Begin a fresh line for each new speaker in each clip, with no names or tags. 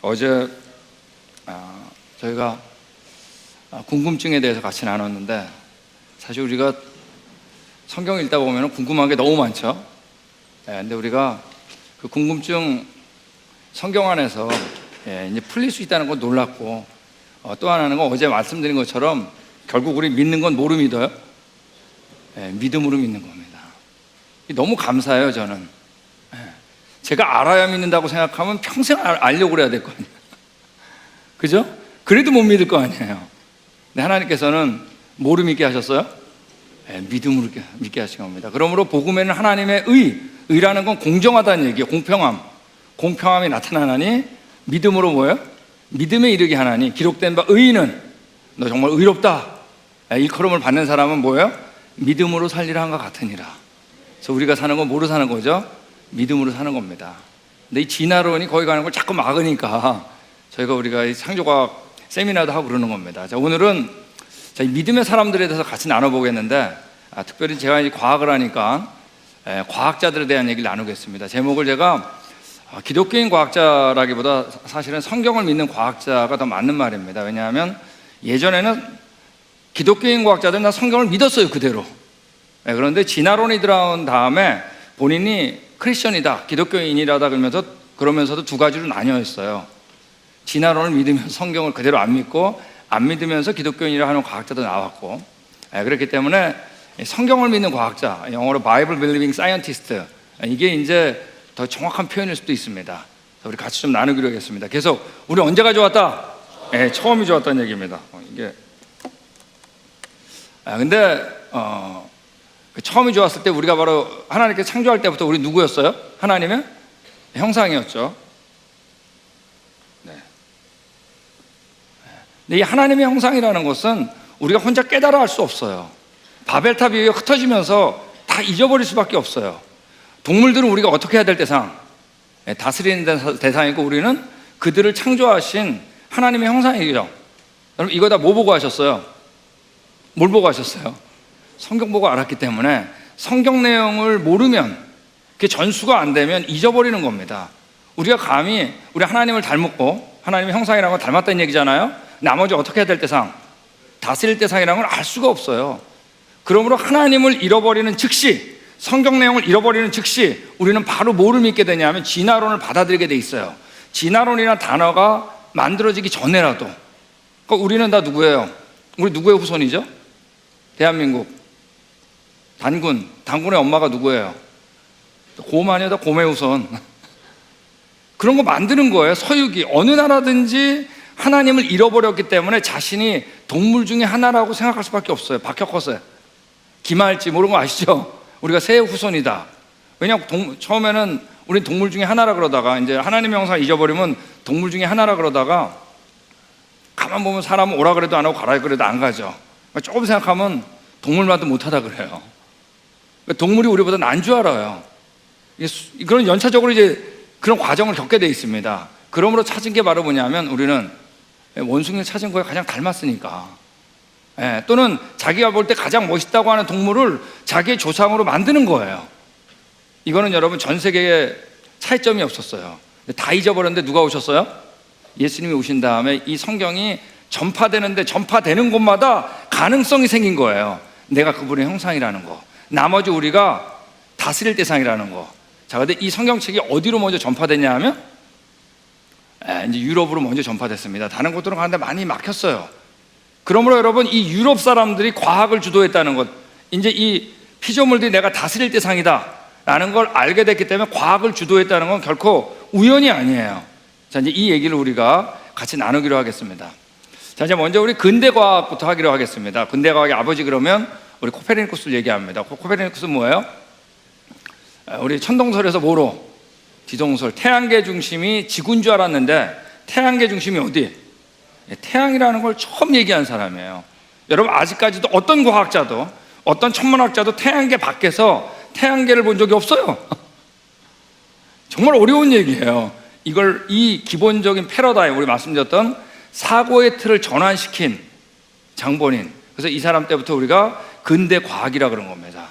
어제 저희가 궁금증에 대해서 같이 나눴는데, 사실 우리가 성경 읽다 보면 궁금한 게 너무 많죠. 근데 우리가 그 궁금증 성경 안에서 이제 풀릴 수 있다는 건 놀랍고, 또 하나는 건 어제 말씀드린 것처럼 결국 우리 믿는 건 뭐로 믿어요? 믿음으로 믿는 겁니다. 너무 감사해요. 저는 제가 알아야 믿는다고 생각하면 평생 알려고 그래야 될 거 아니에요. 그죠? 그래도 못 믿을 거 아니에요. 근데 하나님께서는 뭐로 믿게 하셨어요? 믿음으로 믿게 하신 겁니다. 그러므로 복음에는 하나님의 의라는 건 공정하다는 얘기예요. 공평함이 나타나나니 믿음으로 뭐예요? 믿음에 이르게 하나니 기록된 바 의인은 너 정말 의롭다, 일컬음을 받는 사람은 뭐예요? 믿음으로 살리라 한 것 같으니라. 그래서 우리가 사는 건 뭐로 사는 거죠? 믿음으로 사는 겁니다. 근데 이 진화론이 거기 가는 걸 자꾸 막으니까 우리가 이 창조과학 세미나도 하고 그러는 겁니다. 자, 오늘은 이 믿음의 사람들에 대해서 같이 나눠보겠는데, 특별히 제가 이 과학을 하니까 과학자들에 대한 얘기를 나누겠습니다. 제목을 제가 기독교인 과학자라기보다 사실은 성경을 믿는 과학자가 더 맞는 말입니다. 왜냐하면 예전에는 기독교인 과학자들은 다 성경을 믿었어요, 그대로. 그런데 진화론이 들어온 다음에 본인이 크리스천이다, 기독교인이라다 그러면서도 두 가지로 나뉘어 있어요. 진화론을 믿으면서 성경을 그대로 안 믿고, 안 믿으면서 기독교인이라 하는 과학자도 나왔고, 그렇기 때문에 성경을 믿는 과학자, 영어로 Bible Believing Scientist, 이게 이제 더 정확한 표현일 수도 있습니다. 우리 같이 좀 나누기로 하겠습니다. 계속 우리 언제가 좋았다? 처음이 좋았다는 얘기입니다. 근데 처음이 좋았을 때 우리가 바로 하나님께 창조할 때부터 우리 누구였어요? 하나님의 형상이었죠. 근데 이 하나님의 형상이라는 것은 우리가 혼자 깨달아 할 수 없어요. 바벨탑이 흩어지면서 다 잊어버릴 수밖에 없어요. 동물들은 우리가 어떻게 해야 될 대상, 다스리는 대상이고, 우리는 그들을 창조하신 하나님의 형상이죠. 여러분, 이거 다 뭐 보고 하셨어요? 뭘 보고 하셨어요? 성경 보고 알았기 때문에 성경 내용을 모르면, 그게 전수가 안 되면 잊어버리는 겁니다. 우리가 감히 우리 하나님을 닮았고 하나님의 형상이라는 건 닮았다는 얘기잖아요. 나머지 어떻게 해야 될 대상, 다스릴 대상이라는 걸 알 수가 없어요. 그러므로 하나님을 잃어버리는 즉시, 성경 내용을 잃어버리는 즉시 우리는 바로 뭐를 믿게 되냐면 진화론을 받아들이게 돼 있어요. 진화론이라는 단어가 만들어지기 전에라도. 그러니까 우리는 다 누구예요? 우리 누구의 후손이죠? 대한민국 단군의 엄마가 누구예요? 곰 아니야? 곰의 후손. 그런 거 만드는 거예요. 서유기, 어느 나라든지 하나님을 잃어버렸기 때문에 자신이 동물 중에 하나라고 생각할 수밖에 없어요. 박혁허세, 김할지 모르는 거 아시죠? 우리가 새의 후손이다. 왜냐하면 처음에는 우린 동물 중에 하나라 그러다가, 이제 하나님의 형상을 잊어버리면 동물 중에 하나라 그러다가, 가만 보면 사람은 오라 그래도 안 하고 가라 그래도 안 가죠. 조금 생각하면 동물만도 못하다 그래요. 동물이 우리보다 난 줄 알아요. 그런 연차적으로 이제 그런 과정을 겪게 돼 있습니다. 그러므로 찾은 게 바로 뭐냐면, 우리는 원숭이를 찾은 거에 가장 닮았으니까. 또는 자기가 볼 때 가장 멋있다고 하는 동물을 자기의 조상으로 만드는 거예요. 이거는 여러분 전 세계에 차이점이 없었어요. 다 잊어버렸는데 누가 오셨어요? 예수님이 오신 다음에 이 성경이 전파되는 곳마다 가능성이 생긴 거예요. 내가 그분의 형상이라는 거, 나머지 우리가 다스릴 대상이라는 거. 자, 근데 이 성경책이 어디로 먼저 전파됐냐 하면 이제 유럽으로 먼저 전파됐습니다. 다른 곳들은 가는데 많이 막혔어요. 그러므로 여러분, 이 유럽 사람들이 과학을 주도했다는 것, 이제 이 피조물들이 내가 다스릴 대상이다 라는 걸 알게 됐기 때문에 과학을 주도했다는 건 결코 우연이 아니에요. 자, 이제 이 얘기를 우리가 같이 나누기로 하겠습니다. 자, 이제 먼저 우리 근대과학부터 하기로 하겠습니다. 근대과학의 아버지 그러면 우리 코페르니쿠스를 얘기합니다. 코페르니쿠스는 뭐예요? 우리 천동설에서 뭐로? 지동설, 태양계 중심이 지구인 줄 알았는데 태양계 중심이 어디? 태양이라는 걸 처음 얘기한 사람이에요. 여러분, 아직까지도 어떤 과학자도, 어떤 천문학자도 태양계 밖에서 태양계를 본 적이 없어요. 정말 어려운 얘기예요. 이 기본적인 패러다임, 우리 말씀드렸던 사고의 틀을 전환시킨 장본인. 그래서 이 사람 때부터 우리가 근대 과학이라 그런 겁니다.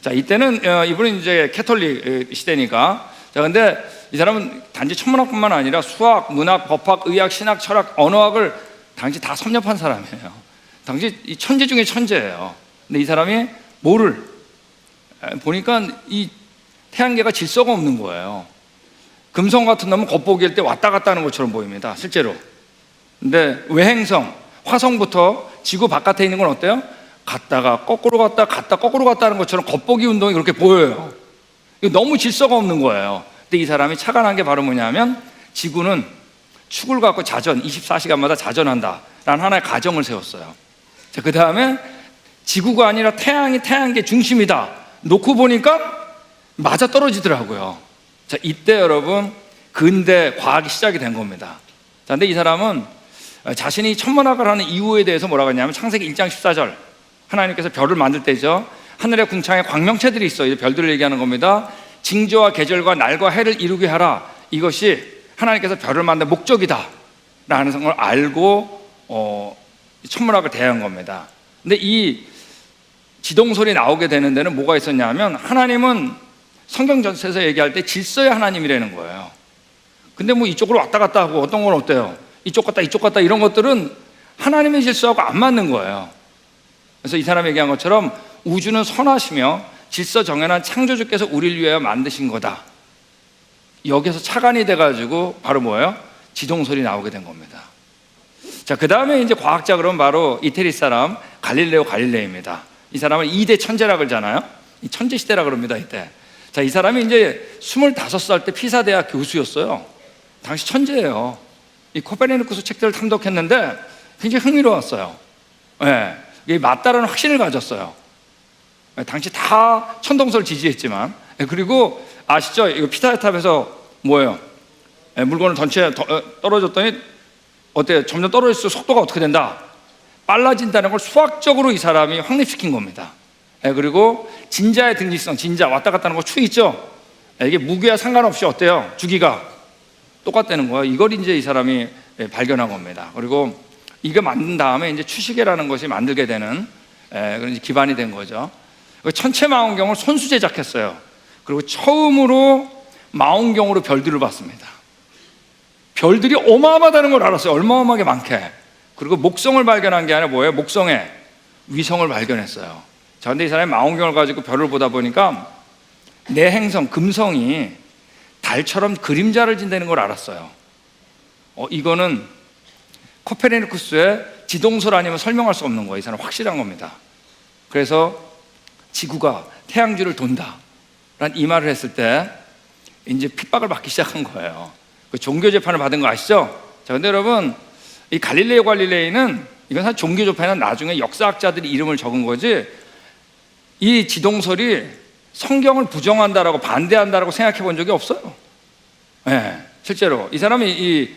자, 이때는 이분은 이제 캐톨릭 시대니까 자, 근데 이 사람은 단지 천문학뿐만 아니라 수학, 문학, 법학, 의학, 신학, 철학, 언어학을 당시 다 섭렵한 사람이에요. 당시 이 천재 중에 천재예요. 근데 이 사람이 뭐를 보니까 이 태양계가 질서가 없는 거예요. 금성 같은 놈은 겉보기일 때 왔다 갔다 하는 것처럼 보입니다, 실제로. 근데 외행성, 화성부터 지구 바깥에 있는 건 어때요? 갔다가 거꾸로 갔다 갔다 거꾸로 갔다 하는 것처럼 겉보기 운동이 그렇게 보여요. 이거 너무 질서가 없는 거예요. 근데 이 사람이 착안한 게 바로 뭐냐면 지구는 축을 갖고 자전, 24시간마다 자전한다 라는 하나의 가정을 세웠어요. 자, 그 다음에 지구가 아니라 태양이 태양계 중심이다 놓고 보니까 맞아 떨어지더라고요. 자, 이때 여러분 근대 과학이 시작이 된 겁니다. 자, 근데 이 사람은 자신이 천문학을 하는 이유에 대해서 뭐라고 했냐면 창세기 1장 14절, 하나님께서 별을 만들 때죠, 하늘의 궁창에 광명체들이 있어요. 별들을 얘기하는 겁니다. 징조와 계절과 날과 해를 이루게 하라. 이것이 하나님께서 별을 만든 목적이다 라는 걸 알고 천문학을 대한 겁니다. 근데 이 지동설이 나오게 되는 데는 뭐가 있었냐면, 하나님은 성경 전체에서 얘기할 때 질서의 하나님이라는 거예요. 근데 뭐 이쪽으로 왔다 갔다 하고 어떤 건 어때요? 이쪽 갔다 이런 것들은 하나님의 질서하고 안 맞는 거예요. 그래서 이 사람이 얘기한 것처럼 우주는 선하시며 질서 정연한 창조주께서 우리를 위하여 만드신 거다. 여기서 착안이 돼가지고 바로 뭐예요? 지동설이 나오게 된 겁니다. 자, 그 다음에 이제 과학자 그러면 바로 이태리 사람 갈릴레오 갈릴레이입니다. 이 사람은 2대 천재라 그러잖아요. 이 천재 시대라 그럽니다, 이때. 자, 이 사람이 이제 25살 때 피사 대학 교수였어요. 당시 천재예요. 이 코페르니쿠스 책들을 탐독했는데 굉장히 흥미로웠어요. 예, 이게 맞다라는 확신을 가졌어요. 당시 다 천동설 지지했지만. 그리고 아시죠? 이거 피사탑에서 뭐예요? 물건을 전체 떨어졌더니 어때요? 점점 떨어질수록 속도가 어떻게 된다? 빨라진다는 걸 수학적으로 이 사람이 확립시킨 겁니다. 그리고 진자의 등지성, 진자 왔다 갔다 하는 거 추 있죠? 이게 무게와 상관없이 어때요? 주기가 똑같다는 거예요. 이걸 이제 이 사람이 발견한 겁니다. 그리고 이거 만든 다음에 이제 추시계라는 것이 만들게 되는 그런 기반이 된 거죠. 천체 망원경을 손수 제작했어요. 그리고 처음으로 망원경으로 별들을 봤습니다. 별들이 어마어마하다는 걸 알았어요. 어마어마하게 많게. 그리고 목성을 발견한 게 아니라 뭐예요? 목성에 위성을 발견했어요. 자, 근데 이 사람이 망원경을 가지고 별을 보다 보니까 내 행성 금성이 달처럼 그림자를 진다는 걸 알았어요. 이거는 코페르니쿠스의 지동설 아니면 설명할 수 없는 거예요. 이 사람 확실한 겁니다. 그래서 지구가 태양주를 돈다 라는 이 말을 했을 때 이제 핍박을 받기 시작한 거예요. 그 종교 재판을 받은 거 아시죠? 자, 근데 여러분 이 갈릴레오 갈릴레이는 이건 사실 종교 재판은 나중에 역사학자들이 이름을 적은 거지, 이 지동설이 성경을 부정한다라고 반대한다라고 생각해 본 적이 없어요. 네, 실제로 이 사람이 이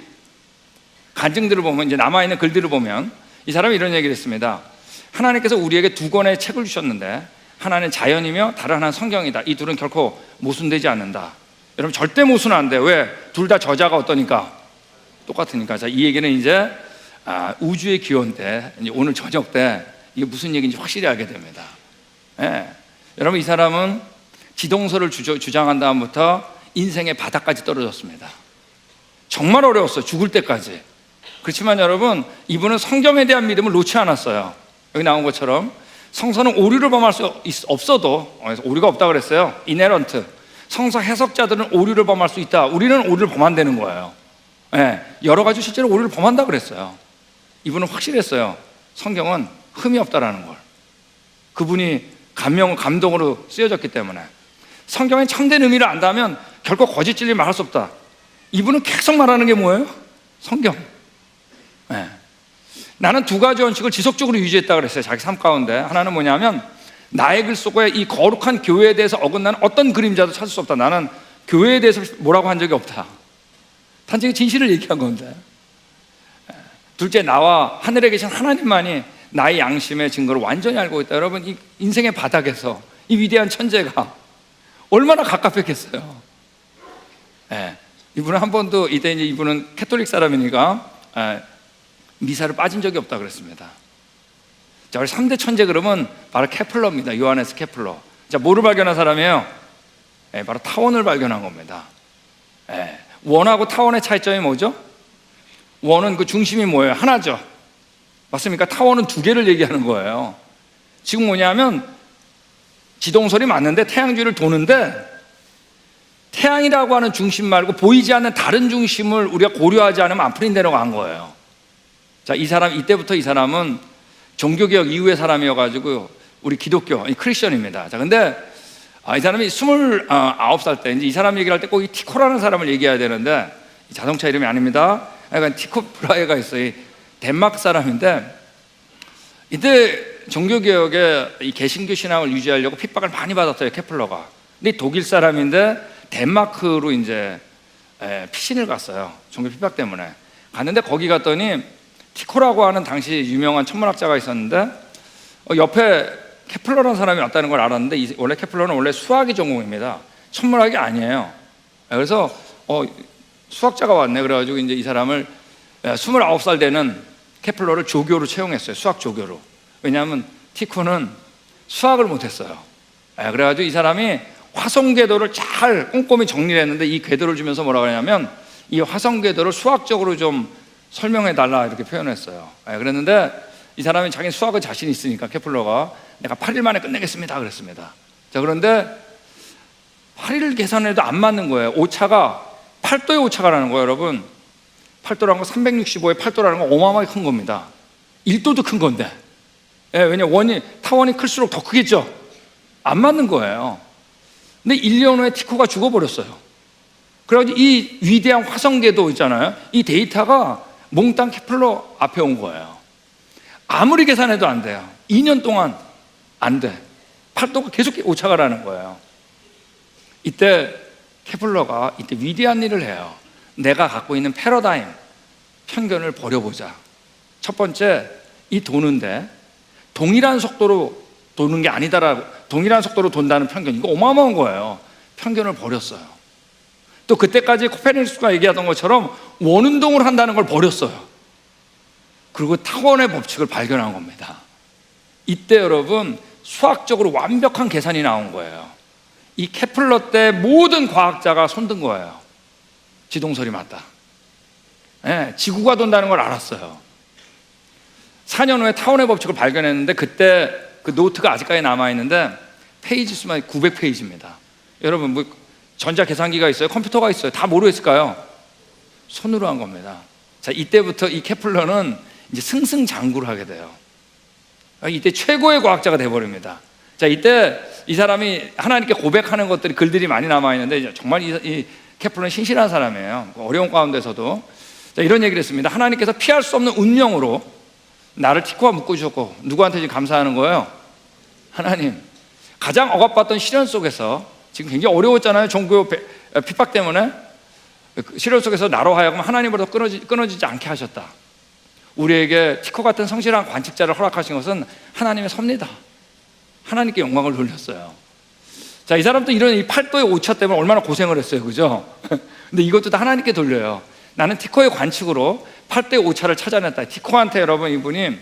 간증들을 보면, 이제 남아있는 글들을 보면 이 사람이 이런 얘기를 했습니다. 하나님께서 우리에게 두 권의 책을 주셨는데 하나는 자연이며 다른 하나는 성경이다. 이 둘은 결코 모순되지 않는다. 여러분 절대 모순 안 돼. 왜? 둘 다 저자가 어떠니까? 똑같으니까. 자, 이 얘기는 이제 우주의 기원 때, 이제 오늘 저녁 때 이게 무슨 얘기인지 확실히 알게 됩니다. 예. 여러분 이 사람은 지동설을 주장한 다음부터 인생의 바닥까지 떨어졌습니다. 정말 어려웠어요. 죽을 때까지. 그렇지만 여러분 이분은 성경에 대한 믿음을 놓지 않았어요. 여기 나온 것처럼 성서는 오류를 범할 수 없어도, 오류가 없다고 그랬어요. 이네런트. 성서 해석자들은 오류를 범할 수 있다. 우리는 오류를 범한다는 거예요. 예. 여러 가지 실제로 오류를 범한다 그랬어요. 이분은 확실했어요. 성경은 흠이 없다라는 걸. 그분이 감동으로 쓰여졌기 때문에. 성경의 참된 의미를 안다면 결코 거짓 진리 말할 수 없다. 이분은 계속 말하는 게 뭐예요? 성경. 네. 나는 두 가지 원칙을 지속적으로 유지했다고 그랬어요. 자기 삶 가운데. 하나는 뭐냐면 나의 글 속에 이 거룩한 교회에 대해서 어긋나는 어떤 그림자도 찾을 수 없다. 나는 교회에 대해서 뭐라고 한 적이 없다. 단지 진실을 얘기한 건데. 둘째, 나와 하늘에 계신 하나님만이 나의 양심의 증거를 완전히 알고 있다. 여러분 이 인생의 바닥에서 이 위대한 천재가 얼마나 가깝겠어요. 네. 이분은 한 번도, 이때 이제 이분은 캐톨릭 사람이니까 미사를 빠진 적이 없다 그랬습니다. 자, 우리 3대 천재 그러면 바로 케플러입니다. 요하네스 케플러. 자, 뭐를 발견한 사람이에요? 네, 바로 타원을 발견한 겁니다. 원하고 타원의 차이점이 뭐죠? 원은 그 중심이 뭐예요? 하나죠. 맞습니까? 타원은 두 개를 얘기하는 거예요. 지금 뭐냐면 지동설이 맞는데 태양주위를 도는데 태양이라고 하는 중심 말고 보이지 않는 다른 중심을 우리가 고려하지 않으면 안 풀린다고 한 거예요. 자, 이때부터 이 사람은 종교개혁 이후의 사람이어가지고 우리 기독교, 크리스천입니다. 자, 근데 이 사람이 29살 때, 이제 이 사람 얘기를 할 때 꼭 이 티코라는 사람을 얘기해야 되는데, 자동차 이름이 아닙니다. 약간 티코 브라헤가 있어요. 덴마크 사람인데, 이때 종교개혁에 이 개신교 신앙을 유지하려고 핍박을 많이 받았어요, 케플러가. 근데 독일 사람인데, 덴마크로 이제 피신을 갔어요. 종교 핍박 때문에. 갔는데 거기 갔더니 티코라고 하는 당시 유명한 천문학자가 있었는데, 옆에 케플러라는 사람이 왔다는 걸 알았는데, 원래 케플러는 원래 수학이 전공입니다. 천문학이 아니에요. 그래서 수학자가 왔네. 그래가지고 이제 이 사람을 29살 되는 케플러를 조교로 채용했어요. 수학 조교로. 왜냐하면 티코는 수학을 못했어요. 그래가지고 이 사람이 화성 궤도를 잘 꼼꼼히 정리를 했는데, 이 궤도를 주면서 뭐라고 하냐면 이 화성 궤도를 수학적으로 좀 설명해 달라 이렇게 표현했어요. 그랬는데 이 사람이 자기는 수학에 자신 있으니까 케플러가 내가 8일 만에 끝내겠습니다 그랬습니다. 자, 그런데 8일 계산해도 안 맞는 거예요. 오차가 8도의 오차가 나는 거예요. 여러분, 8도라는 거 365의 8도라는 거 어마어마하게 큰 겁니다. 1도도 큰 건데. 왜냐면 타원이 클수록 더 크겠죠. 안 맞는 거예요. 근데 1년 후에 티코가 죽어버렸어요. 그래가지고 이 위대한 화성궤도 있잖아요, 이 데이터가 몽땅 케플러 앞에 온 거예요. 아무리 계산해도 안 돼요. 2년 동안 안 돼. 8도가 계속 오차가 나는 거예요. 이때 케플러가 위대한 일을 해요. 내가 갖고 있는 패러다임, 편견을 버려보자. 첫 번째, 이 도는데 동일한 속도로 도는 게 아니다라고, 동일한 속도로 돈다는 편견, 이거 어마어마한 거예요. 편견을 버렸어요. 또 그때까지 코페르니쿠스가 얘기하던 것처럼 원운동을 한다는 걸 버렸어요. 그리고 타원의 법칙을 발견한 겁니다. 이때 여러분, 수학적으로 완벽한 계산이 나온 거예요. 이 케플러 때 모든 과학자가 손든 거예요. 지동설이 맞다. 지구가 돈다는 걸 알았어요. 4년 후에 타원의 법칙을 발견했는데, 그때 그 노트가 아직까지 남아있는데 페이지 수만 900페이지입니다. 여러분, 뭐 전자계산기가 있어요? 컴퓨터가 있어요? 다 뭐로 했을까요? 손으로 한 겁니다. 자, 이때부터 이 케플러는 이제 승승장구를 하게 돼요. 이때 최고의 과학자가 돼버립니다. 자, 이때 이 사람이 하나님께 고백하는 것들이, 글들이 많이 남아있는데, 정말 이 케플러는 신실한 사람이에요. 어려운 가운데서도. 자, 이런 얘기를 했습니다. 하나님께서 피할 수 없는 운명으로 나를 티코와 묶어주셨고, 누구한테 지금 감사하는 거예요? 하나님. 가장 억압받던 시련 속에서, 지금 굉장히 어려웠잖아요. 종교 핍박 때문에. 시련 속에서 나로 하여금 하나님으로부터 끊어지지 않게 하셨다. 우리에게 티코 같은 성실한 관측자를 허락하신 것은 하나님의 섭니다. 하나님께 영광을 돌렸어요. 자, 이 사람도 이런 이 8도의 오차 때문에 얼마나 고생을 했어요. 그죠? 근데 이것도 다 하나님께 돌려요. 나는 티코의 관측으로 8도의 오차를 찾아냈다. 티코한테, 여러분, 이분이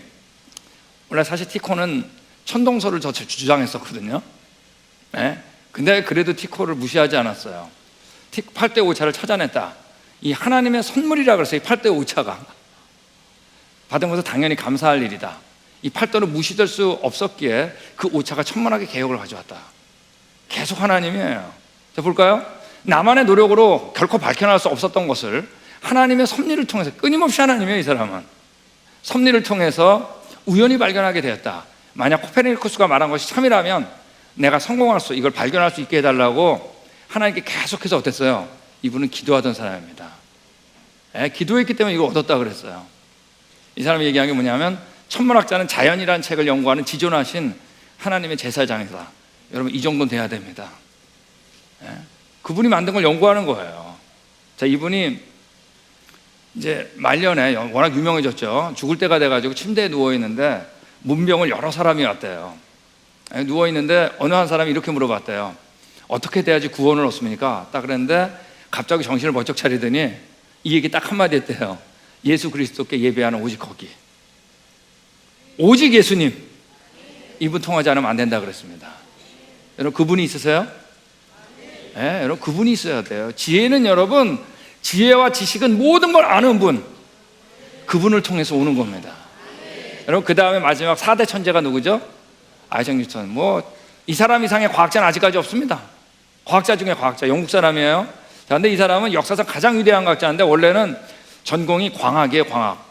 원래 사실 티코는 천동설을 더 주장했었거든요. 근데 그래도 티코를 무시하지 않았어요. 8도의 오차를 찾아냈다. 이 하나님의 선물이라 그랬어요. 이 8도의 오차가 받은 것은 당연히 감사할 일이다. 이 8도는 무시될 수 없었기에 그 오차가 천문학의 개혁을 가져왔다. 계속 하나님이에요. 자, 볼까요? 나만의 노력으로 결코 밝혀낼 수 없었던 것을 하나님의 섭리를 통해서, 끊임없이 하나님이에요. 이 사람은 섭리를 통해서 우연히 발견하게 되었다. 만약 코페르니쿠스가 말한 것이 참이라면 내가 이걸 발견할 수 있게 해달라고 하나님께 계속해서 어땠어요? 이분은 기도하던 사람입니다. 기도했기 때문에 이걸 얻었다 그랬어요. 이 사람이 얘기한 게 뭐냐면, 천문학자는 자연이라는 책을 연구하는 지존하신 하나님의 제사장이다. 여러분, 이 정도는 돼야 됩니다. 그분이 만든 걸 연구하는 거예요. 자, 이분이 이제 말년에 워낙 유명해졌죠. 죽을 때가 돼가지고 침대에 누워있는데 문병을 여러 사람이 왔대요. 누워있는데 어느 한 사람이 이렇게 물어봤대요. 어떻게 돼야지 구원을 얻습니까? 딱 그랬는데 갑자기 정신을 번쩍 차리더니 이 얘기 딱 한마디 했대요. 예수 그리스도께 예배하는 오직 거기. 오직 예수님. 이분 통하지 않으면 안 된다 그랬습니다. 여러분, 그분이 있으세요? 예, 여러분 그분이 있어야 돼요. 지혜는 여러분, 지혜와 지식은 모든 걸 아는 분, 그분을 통해서 오는 겁니다. 여러분 그 다음에 마지막 4대 천재가 누구죠? 아이작 뉴턴. 뭐 이 사람 이상의 과학자는 아직까지 없습니다. 과학자 중에 과학자, 영국 사람이에요. 자, 근데 이 사람은 역사상 가장 위대한 과학자인데 원래는 전공이 광학이에요, 광학.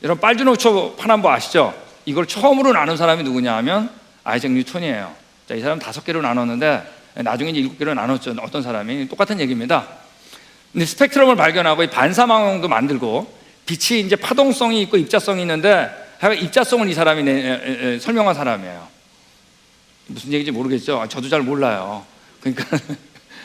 여러분 빨주노초 파남보 아시죠? 이걸 처음으로 나눈 사람이 누구냐 하면 아이작 뉴턴이에요. 자, 이 사람 5개로 나눴는데 나중에 이제 7개로 나눴죠. 어떤 사람이 똑같은 얘기입니다. 근데 스펙트럼을 발견하고 반사망원도 만들고 빛이 이제 파동성이 있고 입자성이 있는데 입자성을 이 사람이 설명한 사람이에요. 무슨 얘기인지 모르겠죠. 저도 잘 몰라요. 그러니까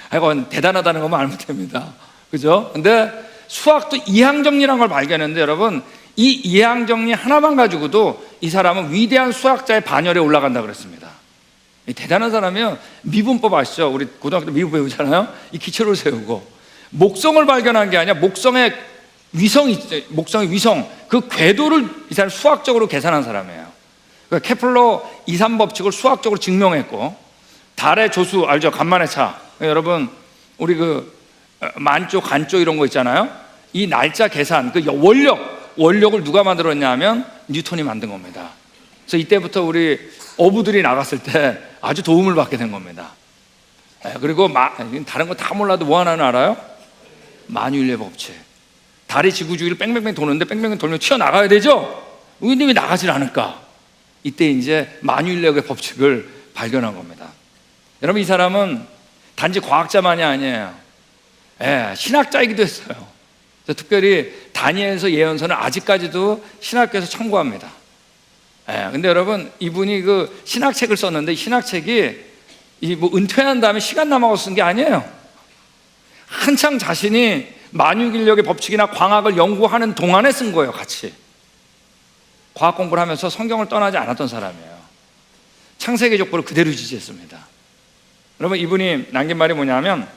하여간 대단하다는 것만 알면 됩니다. 그죠? 근데 수학도 이항정리라는 걸 발견했는데 여러분 이 이항정리 하나만 가지고도 이 사람은 위대한 수학자의 반열에 올라간다 그랬습니다. 대단한 사람이요. 미분법 아시죠? 우리 고등학교 때 미분 배우잖아요. 이 기초를 세우고 목성을 발견한 게 아니라 목성의 위성이, 목성의 위성 그 궤도를 이 사람 수학적으로 계산한 사람이에요. 그러니까 케플러 2, 3법칙을 수학적으로 증명했고 달의 조수 알죠? 간만의 차. 여러분 우리 그 만조, 간조 이런 거 있잖아요. 이 날짜 계산, 그 원력을 누가 만들었냐 하면 뉴턴이 만든 겁니다. 그래서 이때부터 우리 어부들이 나갔을 때 아주 도움을 받게 된 겁니다. 그리고 다른 거 다 몰라도 뭐 하나는 알아요? 만유인의 법칙. 달이 지구 주위를 뺑뺑뺑 도는데 뺑뺑뺑 돌면 튀어나가야 되죠? 근데 왜 나가질 않을까? 이때 이제 만유인력의 법칙을 발견한 겁니다. 여러분 이 사람은 단지 과학자만이 아니에요. 신학자이기도 했어요. 특별히 다니엘서 예언서는 아직까지도 신학교에서 청구합니다. 근데 여러분 이분이 그 신학책을 썼는데 신학책이 뭐 은퇴한 다음에 시간 남아서 쓴 게 아니에요. 한창 자신이 만유인력의 법칙이나 광학을 연구하는 동안에 쓴 거예요. 같이 과학 공부를 하면서 성경을 떠나지 않았던 사람이에요. 창세기 족보를 그대로 지지했습니다. 여러분 이분이 남긴 말이 뭐냐면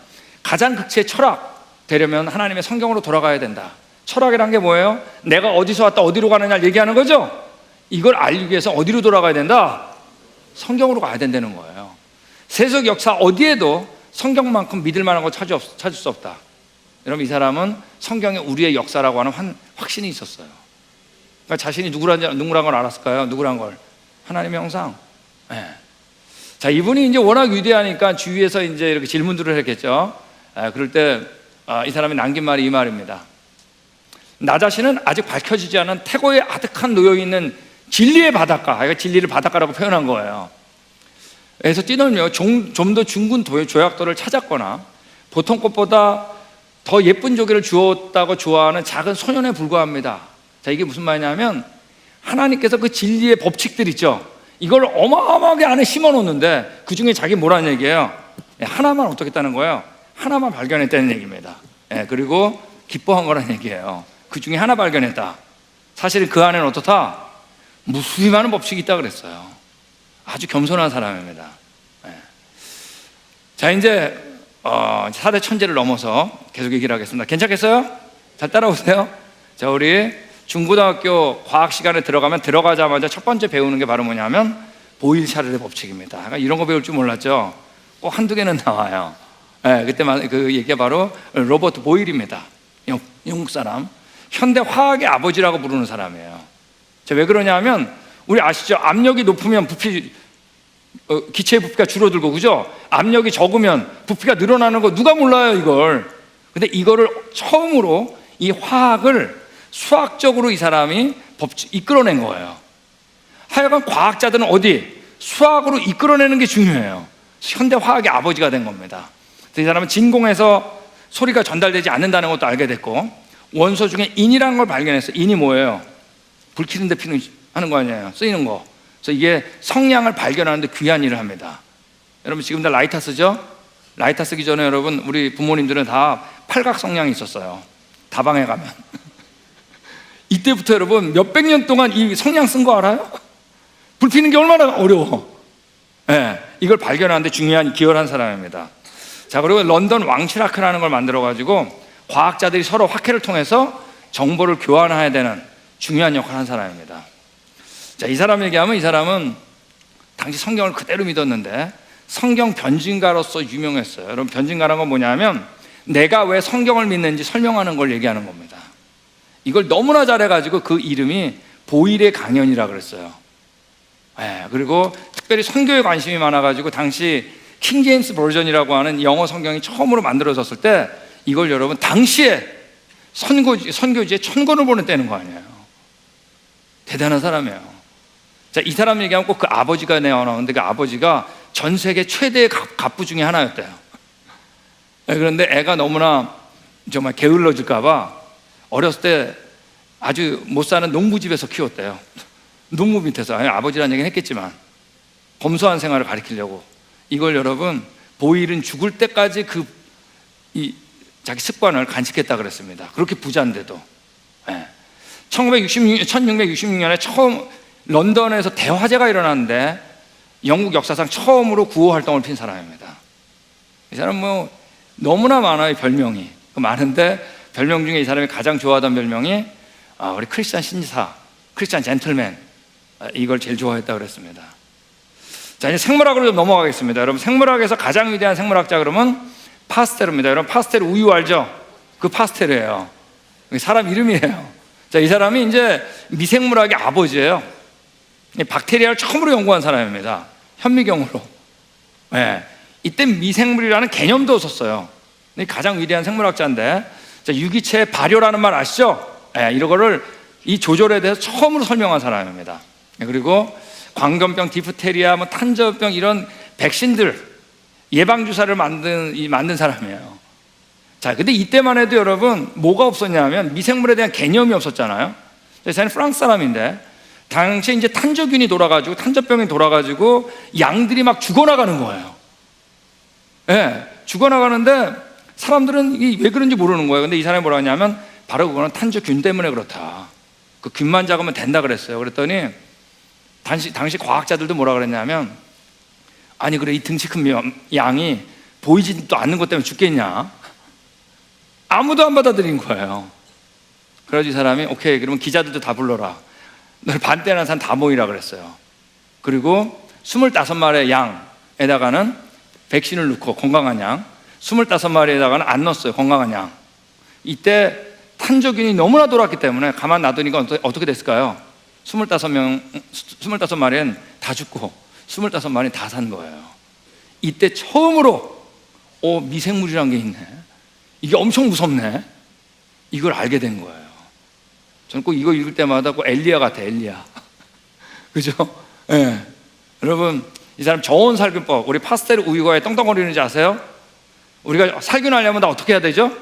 가장 극치의 철학 되려면 하나님의 성경으로 돌아가야 된다. 철학이란 게 뭐예요? 내가 어디서 왔다 어디로 가느냐를 얘기하는 거죠. 이걸 알기 위해서 어디로 돌아가야 된다? 성경으로 가야 된다는 거예요. 세속 역사 어디에도 성경만큼 믿을 만한 거 찾을 수 없다. 여러분 이 사람은 성경에 우리의 역사라고 하는 확신이 있었어요. 그러니까 자신이 누구란 걸 알았을까요? 누구란 걸? 하나님의 형상. 자, 이분이 이제 워낙 위대하니까 주위에서 이제 이렇게 질문들을 했겠죠. 그럴 때 이 사람이 남긴 말이 이 말입니다. 나 자신은 아직 밝혀지지 않은 태고에 아득한 놓여 있는 진리의 바닷가. 그러니까 진리를 바닷가라고 표현한 거예요. 그래서 뛰놀며 좀 더 중군 조약돌을 찾았거나 보통 꽃보다 더 예쁜 조개를 주었다고 좋아하는 작은 소년에 불과합니다. 자, 이게 무슨 말이냐면 하나님께서 그 진리의 법칙들 있죠. 이걸 어마어마하게 안에 심어 놓는데 그 중에 자기 뭐라는 얘기예요? 하나만 어떻겠다는 거예요? 하나만 발견했다는 얘기입니다. 그리고 기뻐한 거라는 얘기예요. 그 중에 하나 발견했다. 사실 그 안에는 어떻다? 무수히 많은 법칙이 있다 그랬어요. 아주 겸손한 사람입니다. 자, 이제 4대 천재를 넘어서 계속 얘기를 하겠습니다. 괜찮겠어요? 잘 따라오세요. 자, 우리 중고등학교 과학 시간에 들어가자마자 첫 번째 배우는 게 바로 뭐냐면 보일 샤를의 법칙입니다. 그러니까 이런 거 배울 줄 몰랐죠? 꼭 한두 개는 나와요. 그때만 그 얘기가 바로 로버트 보일입니다. 영국 사람. 현대 화학의 아버지라고 부르는 사람이에요. 자, 왜 그러냐면 우리 아시죠? 압력이 높으면 기체의 부피가 줄어들고, 그죠? 압력이 적으면 부피가 늘어나는 거 누가 몰라요, 이걸. 근데 이거를 처음으로 이 화학을 수학적으로 이 사람이 이끌어낸 거예요. 하여간 과학자들은 어디? 수학으로 이끌어내는 게 중요해요. 현대 화학의 아버지가 된 겁니다. 이 사람은 진공에서 소리가 전달되지 않는다는 것도 알게 됐고, 원소 중에 인이라는 걸 발견했어요. 인이 뭐예요? 불 켜는데 하는 거 아니에요? 쓰이는 거. 그래서 이게 성량을 발견하는데 귀한 일을 합니다. 여러분 지금 다 라이터 쓰죠? 라이터 쓰기 전에 여러분 우리 부모님들은 다 팔각 성량이 있었어요. 다방에 가면 이때부터 여러분 몇백 년 동안 이 성냥 쓴 거 알아요? 불 피는 게 얼마나 어려워. 이걸 발견하는데 기여한 사람입니다. 자, 그리고 런던 왕시라크라는 걸 만들어가지고 과학자들이 서로 화해를 통해서 정보를 교환해야 되는 중요한 역할을 한 사람입니다. 자, 이 사람 얘기하면 이 사람은 당시 성경을 그대로 믿었는데 성경 변증가로서 유명했어요. 여러분, 변증가라는 건 뭐냐면 내가 왜 성경을 믿는지 설명하는 걸 얘기하는 겁니다. 이걸 너무나 잘해가지고 그 이름이 보일의 강연이라 그랬어요. 그리고 특별히 선교에 관심이 많아가지고 당시 킹 제임스 버전이라고 하는 영어 성경이 처음으로 만들어졌을 때 이걸 여러분 당시에 선교지에 천권을 보냈다는 거 아니에요. 대단한 사람이에요. 자, 이 사람 얘기하면 꼭 그 아버지가 나오는데 그 아버지가 전 세계 최대의 갑부 중에 하나였대요. 그런데 애가 너무나 정말 게을러질까봐 어렸을 때 아주 못 사는 농부집에서 키웠대요. 농부 밑에서. 아버지라는 얘기는 했겠지만 검소한 생활을 가리키려고. 이걸 여러분, 보일은 죽을 때까지 자기 습관을 간직했다 그랬습니다. 그렇게 부자인데도. 1666년에 처음 런던에서 대화재가 일어났는데 영국 역사상 처음으로 구호 활동을 핀 사람입니다. 이 사람 뭐 너무나 많아요, 별명이. 많은데 별명 중에 이 사람이 가장 좋아하던 별명이 우리 크리스찬 신사, 크리스찬 젠틀맨, 이걸 제일 좋아했다고 그랬습니다. 자, 이제 생물학으로 좀 넘어가겠습니다. 여러분, 생물학에서 가장 위대한 생물학자 그러면 파스테르입니다. 여러분, 파스테르 우유 알죠? 그 파스테르예요. 사람 이름이에요. 자, 이 사람이 이제 미생물학의 아버지예요. 박테리아를 처음으로 연구한 사람입니다. 현미경으로. 이때 미생물이라는 개념도 없었어요. 가장 위대한 생물학자인데, 자, 유기체 발효라는 말 아시죠? 이런 거를 이 조절에 대해서 처음으로 설명한 사람입니다. 그리고 광견병, 디프테리아, 탄저병 이런 백신들 예방 주사를 만든 사람이에요. 자, 근데 이때만 해도 여러분 뭐가 없었냐면 미생물에 대한 개념이 없었잖아요. 저는 프랑스 사람인데 당시에 이제 탄저균이 돌아가지고 탄저병이 돌아가지고 양들이 막 죽어나가는 거예요. 죽어나가는데 사람들은 왜 그런지 모르는 거예요. 근데 이 사람이 뭐라 하냐면 바로 그거는 탄저균 때문에 그렇다. 그 균만 잡으면 된다 그랬어요. 그랬더니 당시 과학자들도 뭐라 그랬냐면 아니 그래, 이 등치 큰 양이 보이지도 않는 것 때문에 죽겠냐? 아무도 안 받아들인 거예요. 그래서 이 사람이 오케이, 그러면 기자들도 다 불러라. 널 반대하는 사람 다 모이라 그랬어요. 그리고 25마리의 양에다가는 백신을 넣고 건강한 양, 25마리에다가는 안 넣었어요. 건강한 양. 이때 탄저균이 너무나 돌았기 때문에 가만 놔두니까 어떻게 됐을까요? 25마리는 다 죽고 25마리는 다 산 거예요. 이때 처음으로 미생물이란 게 있네, 이게 엄청 무섭네, 이걸 알게 된 거예요. 저는 꼭 이거 읽을 때마다 꼭 엘리야 같아, 엘리야. 그죠? 여러분, 이 사람 저온 살균법, 우리 파스테르 우유가 왜 떵떵거리는지 아세요? 우리가 살균하려면 어떻게 해야 되죠?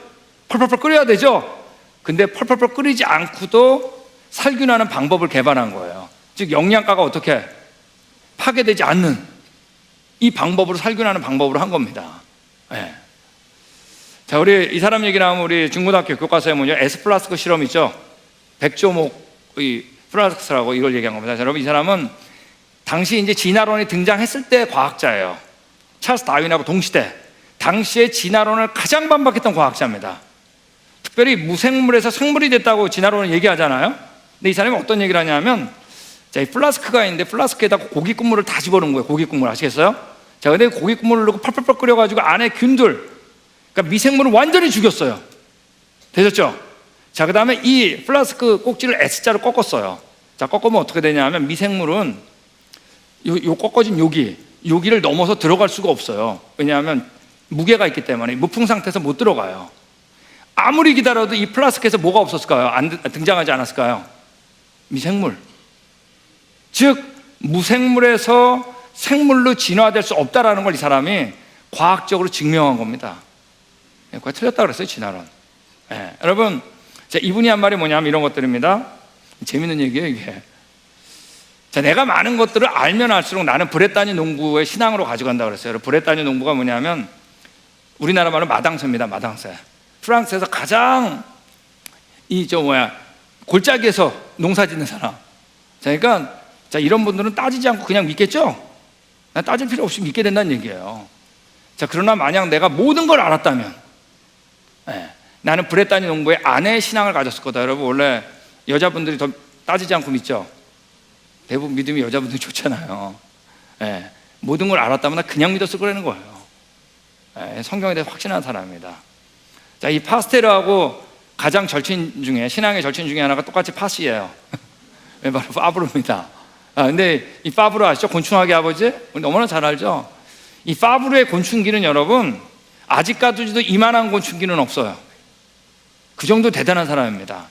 펄펄펄 끓여야 되죠? 근데 펄펄펄 끓이지 않고도 살균하는 방법을 개발한 거예요. 즉 영양가가 어떻게 파괴되지 않는 이 방법으로 살균하는 방법으로 한 겁니다. 자, 우리 이 사람 얘기 나오면 우리 중고등학교 교과서에 뭐냐, 에스플라스크 실험 있죠? 백조목의 플라스크라고 이걸 얘기한 겁니다. 자, 여러분, 이 사람은 당시 이제 진화론이 등장했을 때 과학자예요. 찰스 다윈하고 동시대. 당시에 진화론을 가장 반박했던 과학자입니다. 특별히 무생물에서 생물이 됐다고 진화론을 얘기하잖아요. 근데 이 사람이 어떤 얘기를 하냐면, 자, 이 플라스크가 있는데 플라스크에다가 고기 국물을 다 집어넣은 거예요. 고기 국물 아시겠어요? 자, 근데 고기 국물을 넣고 펄펄펄 끓여가지고 안에 균들, 그러니까 미생물을 완전히 죽였어요. 되셨죠? 자, 그 다음에 이 플라스크 꼭지를 S자로 꺾었어요. 자, 꺾으면 어떻게 되냐면 미생물은 요 꺾어진 여기를 넘어서 들어갈 수가 없어요. 왜냐하면 무게가 있기 때문에 무풍 상태에서 못 들어가요. 아무리 기다려도 이 플라스크에서 뭐가 없었을까요? 등장하지 않았을까요? 미생물. 즉 무생물에서 생물로 진화될 수 없다라는 걸 이 사람이 과학적으로 증명한 겁니다. 그거 틀렸다고 그랬어요, 진화론. 여러분, 이분이 한 말이 뭐냐면 이런 것들입니다. 재밌는 얘기예요, 이게. 자, 내가 많은 것들을 알면 알수록 나는 브레타뉴 농부의 신앙으로 가져간다고 그랬어요. 브레타뉴 농부가 뭐냐면 우리나라 말로 마당새입니다. 마당새. 프랑스에서 가장 골짜기에서 농사 짓는 사람. 자, 그러니까 이런 분들은 따지지 않고 그냥 믿겠죠? 따질 필요 없이 믿게 된다는 얘기예요. 자, 그러나 만약 내가 모든 걸 알았다면, 나는 브레타뉴 농부의 아내의 신앙을 가졌을 거다. 여러분, 원래 여자분들이 더 따지지 않고 믿죠? 대부분 믿음이 여자분들이 좋잖아요. 모든 걸 알았다면 나 그냥 믿었을 거라는 거예요. 성경에 대해 확신한 사람입니다. 자, 이 파스테르하고 가장 절친 중에, 신앙의 절친 중에 하나가 똑같이 파시예요. 바로 파브르입니다. 근데 이 파브르 아시죠? 곤충학의 아버지? 우리 너무나 잘 알죠? 이 파브르의 곤충기는 여러분, 아직까지도 이만한 곤충기는 없어요. 그 정도 대단한 사람입니다.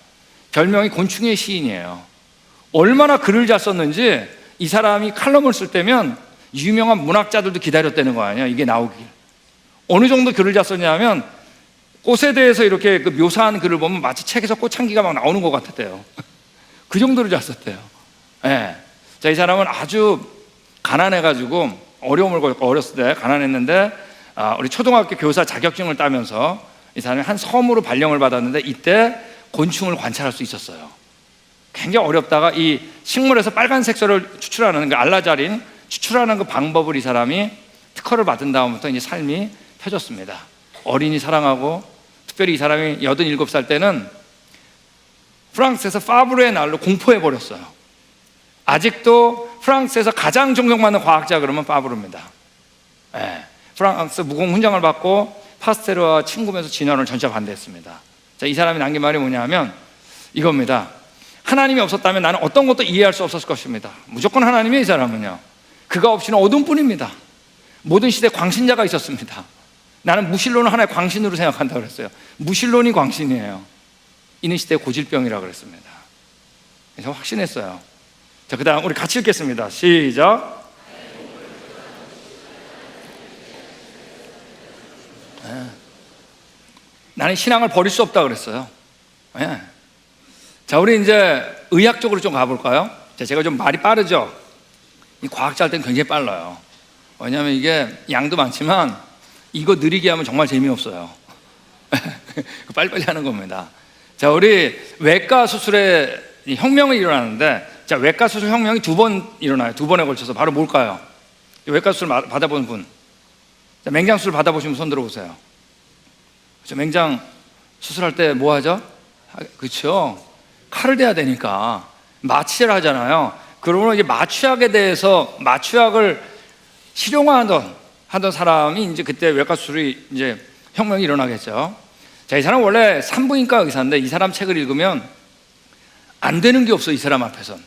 별명이 곤충의 시인이에요. 얼마나 글을 잘 썼는지 이 사람이 칼럼을 쓸 때면 유명한 문학자들도 기다렸다는 거 아니야, 이게 나오길. 어느 정도 글을 잘 썼냐면 꽃에 대해서 이렇게 그 묘사한 글을 보면 마치 책에서 꽃향기가 막 나오는 것 같았대요. 그 정도로 잘 썼대요. 네. 자, 이 사람은 아주 가난해가지고 어려움을 겪고, 어렸을 때 가난했는데 우리 초등학교 교사 자격증을 따면서 이 사람이 한 섬으로 발령을 받았는데 이때 곤충을 관찰할 수 있었어요. 굉장히 어렵다가 이 식물에서 빨간 색소를 추출하는 그 알라자린 추출하는 그 방법을 이 사람이 특허를 받은 다음부터 이제 삶이 펴졌습니다. 어린이 사랑하고, 특별히 이 사람이 87살 때는 프랑스에서 파브르의 날로 공포해 버렸어요. 아직도 프랑스에서 가장 존경받는 과학자 그러면 파브르입니다. 프랑스 무공 훈장을 받고 파스테르와 친구면서 진화론을 전차 반대했습니다. 자, 이 사람이 남긴 말이 뭐냐면 이겁니다. 하나님이 없었다면 나는 어떤 것도 이해할 수 없었을 것입니다. 무조건 하나님이에요, 이 사람은요. 그가 없이는 어둠뿐입니다. 모든 시대에 광신자가 있었습니다. 나는 무신론을 하나의 광신으로 생각한다고 그랬어요. 무신론이 광신이에요. 이는 시대의 고질병이라고 그랬습니다. 그래서 확신했어요. 자, 그 다음 우리 같이 읽겠습니다. 시작. 나는 신앙을 버릴 수 없다고 그랬어요. 자, 우리 이제 의학적으로 좀 가볼까요? 자, 제가 좀 말이 빠르죠? 이 과학자 할 때는 굉장히 빨라요. 왜냐하면 이게 양도 많지만 이거 느리게 하면 정말 재미없어요. 빨리빨리 하는 겁니다. 자, 우리 외과 수술에 혁명이 일어나는데, 자, 외과 수술 혁명이 2번 일어나요. 2번에 걸쳐서. 바로 뭘까요? 외과 수술 받아본 분. 자, 맹장 수술 받아보시면 손 들어보세요. 그렇죠? 맹장 수술할 때 뭐 하죠? 그렇죠? 칼을 대야 되니까 마취를 하잖아요. 그러면 이제 마취약에 대해서 마취약을 실용화하던 사람이 이제 그때 외과 수술이 이제 혁명이 일어나겠죠. 자, 이 사람 원래 산부인과 의사인데 이 사람 책을 읽으면 안 되는 게 없어. 이 사람 앞에선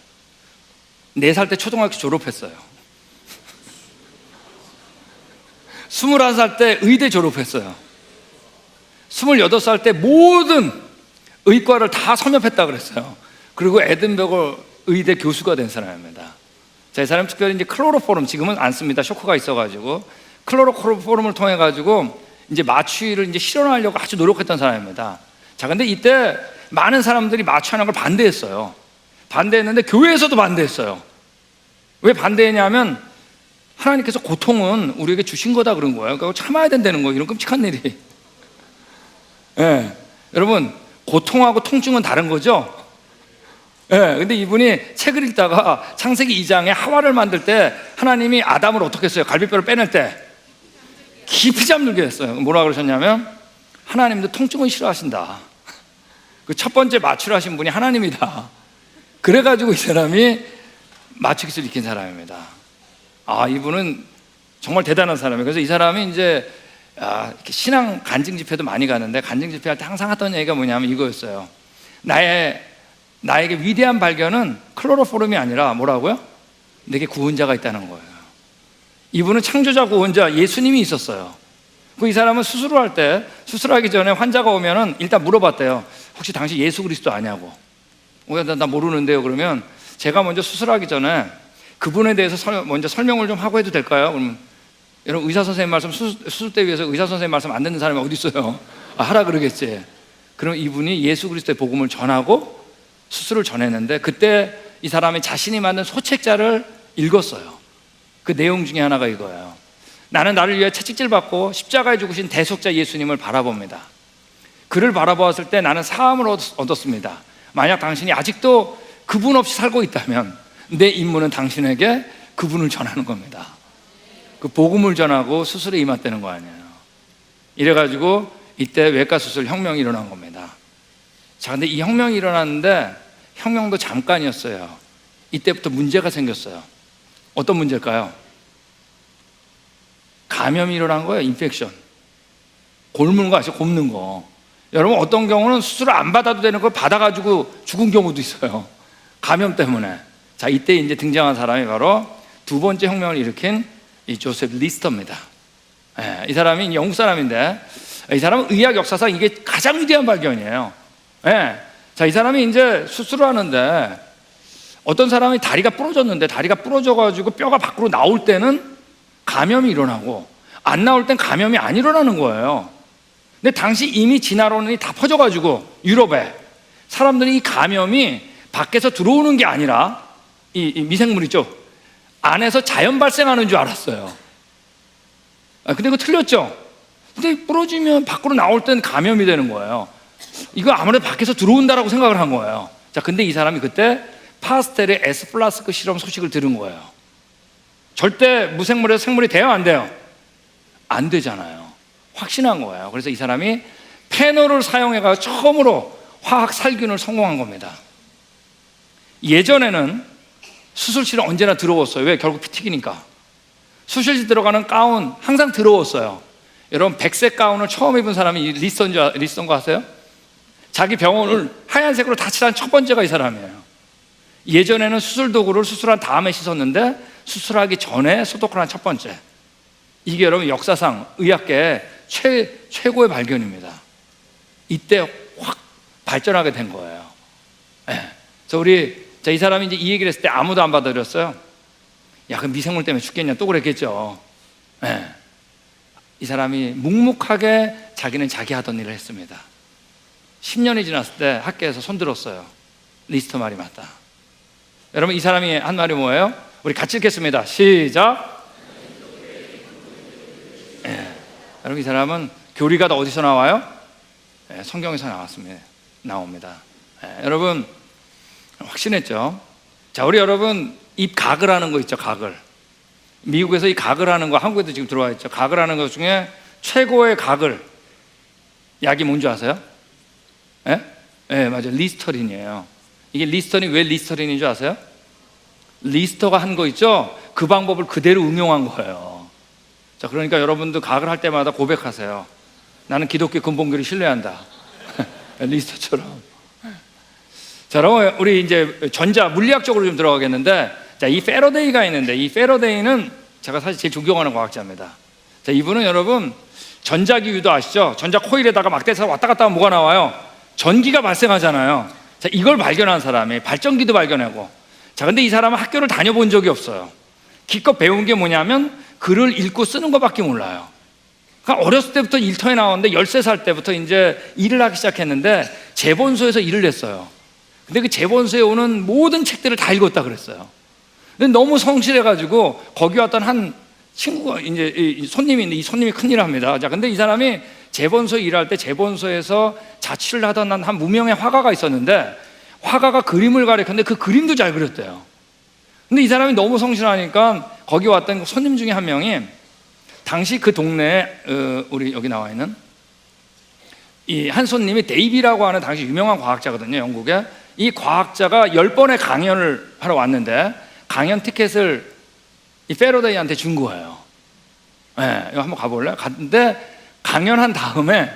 4살 때 초등학교 졸업했어요. 21살 때 의대 졸업했어요. 28살 때 모든 의과를 다 섭렵했다 그랬어요. 그리고 에든버그 의대 교수가 된 사람입니다. 자, 이 사람 특별히 이제 클로로포름, 지금은 안 씁니다. 쇼크가 있어가지고 클로로포름을 통해 가지고 이제 마취를 이제 실현하려고 아주 노력했던 사람입니다. 자, 근데 이때 많은 사람들이 마취하는 걸 반대했어요. 반대했는데 교회에서도 반대했어요. 왜 반대했냐면 하나님께서 고통은 우리에게 주신 거다 그런 거예요. 그러니까 참아야 된다는 거예요. 이런 끔찍한 일이. 여러분, 고통하고 통증은 다른 거죠? 근데 이분이 책을 읽다가 창세기 2장에 하와를 만들 때 하나님이 아담을 어떻게 했어요? 갈비뼈를 빼낼 때 깊이 잠들게 했어요. 뭐라 그러셨냐면 하나님도 통증은 싫어하신다. 그 첫 번째 마취를 하신 분이 하나님이다. 그래가지고 이 사람이 마취기술을 익힌 사람입니다. 이분은 정말 대단한 사람이에요. 그래서 이 사람이 이제 이렇게 신앙 간증 집회도 많이 가는데 간증 집회 할 때 항상 하던 얘기가 뭐냐면 이거였어요. 나에게 위대한 발견은 클로로포름이 아니라 뭐라고요? 내게 구원자가 있다는 거예요. 이분은 창조자 구원자 예수님이 있었어요. 이 사람은 수술을 할 때 수술하기 전에 환자가 오면은 일단 물어봤대요. 혹시 당신 예수 그리스도 아냐고. 나 모르는데요. 그러면 제가 먼저 수술하기 전에 그분에 대해서 먼저 설명을 좀 하고 해도 될까요? 그러면 여러분, 의사 선생님 말씀, 수술대 위에서 의사 선생님 말씀 안 듣는 사람이 어디 있어요? 하라 그러겠지. 그럼 이분이 예수 그리스도의 복음을 전하고 수술을 전했는데 그때 이 사람이 자신이 만든 소책자를 읽었어요. 그 내용 중에 하나가 이거예요. 나는 나를 위해 채찍질 받고 십자가에 죽으신 대속자 예수님을 바라봅니다. 그를 바라보았을 때 나는 사함을 얻었습니다. 만약 당신이 아직도 그분 없이 살고 있다면 내 임무는 당신에게 그분을 전하는 겁니다. 그 복음을 전하고 수술에 임했다는 거 아니에요. 이래가지고 이때 외과 수술 혁명이 일어난 겁니다. 자, 근데 이 혁명이 일어났는데 혁명도 잠깐이었어요. 이때부터 문제가 생겼어요. 어떤 문제일까요? 감염이 일어난 거예요. 인펙션. 곪는 거 아시죠? 곪는 거. 여러분, 어떤 경우는 수술을 안 받아도 되는 걸 받아가지고 죽은 경우도 있어요. 감염 때문에. 자, 이때 이제 등장한 사람이 바로 두 번째 혁명을 일으킨 이 조셉 리스터입니다. 이 사람이 영국 사람인데, 이 사람은 의학 역사상 이게 가장 위대한 발견이에요. 자, 이 사람이 이제 수술을 하는데, 어떤 사람이 다리가 부러졌는데, 다리가 부러져가지고 뼈가 밖으로 나올 때는 감염이 일어나고, 안 나올 땐 감염이 안 일어나는 거예요. 근데 당시 이미 진화론이 다 퍼져가지고 유럽에 사람들이 이 감염이 밖에서 들어오는 게 아니라 이 미생물이죠, 안에서 자연 발생하는 줄 알았어요. 근데 그거 틀렸죠. 근데 부러지면 밖으로 나올 땐 감염이 되는 거예요. 이거 아무래도 밖에서 들어온다라고 생각을 한 거예요. 자, 근데 이 사람이 그때 파스텔의 에스플라스크 실험 소식을 들은 거예요. 절대 무생물에서 생물이 돼요, 안 돼요? 안 되잖아요. 확신한 거예요. 그래서 이 사람이 페놀을 사용해서 처음으로 화학 살균을 성공한 겁니다. 예전에는 수술실은 언제나 더러웠어요. 왜? 결국 피 튀기니까. 수술실 들어가는 가운 항상 더러웠어요. 여러분, 백색 가운을 처음 입은 사람이 리스턴 거 아세요? 자기 병원을 하얀색으로 다 칠한 첫 번째가 이 사람이에요. 예전에는 수술 도구를 수술한 다음에 씻었는데 수술하기 전에 소독을 한 첫 번째. 이게 여러분 역사상 의학계의 최고의 발견입니다. 이때 확 발전하게 된 거예요. 그래서 이 사람이 이제 이 얘기를 했을 때 아무도 안 받아들였어요. 야, 그 미생물 때문에 죽겠냐, 또 그랬겠죠. 이 사람이 묵묵하게 자기는 자기 하던 일을 했습니다. 10년이 지났을 때 학교에서 손들었어요. 리스터 말이 맞다. 여러분, 이 사람이 한 말이 뭐예요? 우리 같이 읽겠습니다. 시작. 여러분, 이 사람은 교리가 다 어디서 나와요? 성경에서 나옵니다. 여러분, 확신했죠? 자, 우리 여러분 입 가글 하는 거 있죠, 가글. 미국에서 이 가글 하는 거 한국에도 지금 들어와 있죠. 가글 하는 것 중에 최고의 가글 약이 뭔지 아세요? 맞아요. 리스터린이에요. 이게 리스터린이 왜 리스터린인 줄 아세요? 리스터가 한 거 있죠? 그 방법을 그대로 응용한 거예요. 자, 그러니까 여러분도 가글 할 때마다 고백하세요. 나는 기독교 근본교를 신뢰한다. 리스터처럼. 자, 여러분, 우리 이제 전자 물리학적으로 좀 들어가겠는데, 자, 이 패러데이가 있는데, 이 패러데이는 제가 사실 제일 존경하는 과학자입니다. 자, 이분은 여러분 전자기유도 아시죠? 전자 코일에다가 막 대서 왔다 갔다 하면 뭐가 나와요? 전기가 발생하잖아요. 자, 이걸 발견한 사람이 발전기도 발견하고. 자, 근데 이 사람은 학교를 다녀본 적이 없어요. 기껏 배운 게 뭐냐면 글을 읽고 쓰는 것밖에 몰라요. 그러니까 어렸을 때부터 일터에 나왔는데 13살 때부터 이제 일을 하기 시작했는데 재본소에서 일을 했어요. 근데 그 재본소에 오는 모든 책들을 다 읽었다 그랬어요. 근데 너무 성실해가지고 거기 왔던 한 친구가 이제 손님인데 이 손님이 큰일을 합니다. 자, 근데 이 사람이 재본소에 일할 때 재본소에서 자취를 하던 한 무명의 화가가 있었는데 화가가 그림을 가르쳤는데 그 그림도 잘 그렸대요. 근데 이 사람이 너무 성실하니까 거기 왔던 손님 중에 한 명이 당시 그 동네에 우리 여기 나와 있는 이 한 손님이 데이비라고 하는 당시 유명한 과학자거든요, 영국에. 이 과학자가 10번의 강연을 하러 왔는데 강연 티켓을 이 패러데이한테 준 거예요. 이거 한번 가볼래? 갔는데 강연한 다음에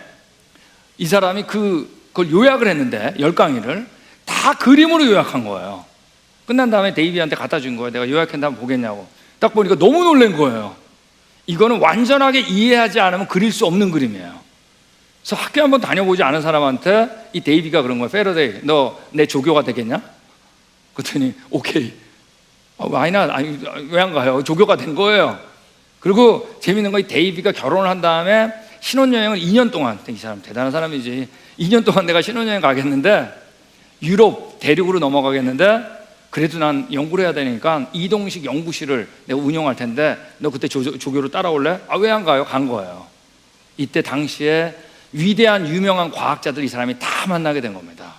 이 사람이 그걸 요약을 했는데 10강의를 다 그림으로 요약한 거예요. 끝난 다음에 데이비한테 갖다 준 거예요. 내가 요약했는데 한번 보겠냐고. 딱 보니까 너무 놀란 거예요. 이거는 완전하게 이해하지 않으면 그릴 수 없는 그림이에요. 그래서 학교 한번 다녀보지 않은 사람한테 이 데이비가 그런 거예요. 패러데이, 너 내 조교가 되겠냐? 그랬더니 오케이. 왜 안 가요? 조교가 된 거예요. 그리고 재밌는 건 이 데이비가 결혼을 한 다음에 신혼여행을 2년 동안, 이 사람 대단한 사람이지, 2년 동안 내가 신혼여행 가겠는데 유럽 대륙으로 넘어가겠는데 그래도 난 연구를 해야 되니까 이동식 연구실을 내가 운영할 텐데 너 그때 조교로 따라올래? 왜 안 가요? 간 거예요. 이때 당시에 위대한 유명한 과학자들 이 사람이 다 만나게 된 겁니다.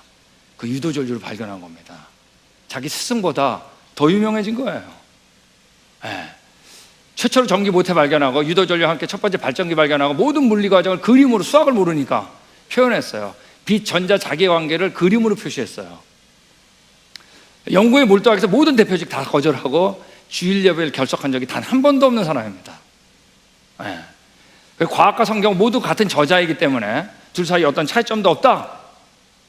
그 유도전류를 발견한 겁니다. 자기 스승보다 더 유명해진 거예요. 최초로 전기 모태 발견하고 유도전류와 함께 첫 번째 발전기 발견하고 모든 물리 과정을 그림으로, 수학을 모르니까 표현했어요. 빛, 전자, 자기관계를 그림으로 표시했어요. 연구에 몰두하기 위해서 모든 대표직 다 거절하고 주일 예배를 결석한 적이 단 한 번도 없는 사람입니다. 과학과 성경 모두 같은 저자이기 때문에 둘 사이에 어떤 차이점도 없다